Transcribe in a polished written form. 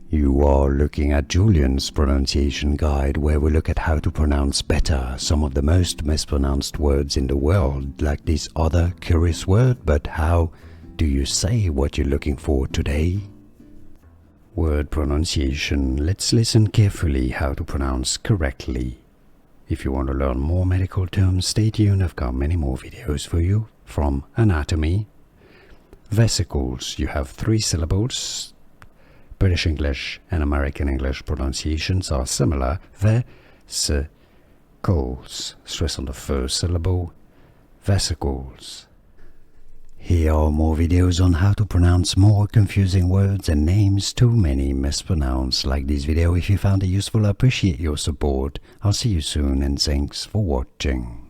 You are looking at Julian's pronunciation guide, where we look at how to pronounce better some of the most mispronounced words in the world, like this other curious word. But how do you say what you're looking for today? Word pronunciation. Let's listen carefully how to pronounce correctly. If you want to learn more medical terms, stay tuned. I've got many more videos for you. From anatomy. Vesicles. You have 3 syllables. British English and American English pronunciations are similar. Vesicles. Stress on the first syllable. Vesicles. Here are more videos on how to pronounce more confusing words and names too many mispronounced. Like this video if you found it useful. I appreciate your support. I'll see you soon and thanks for watching.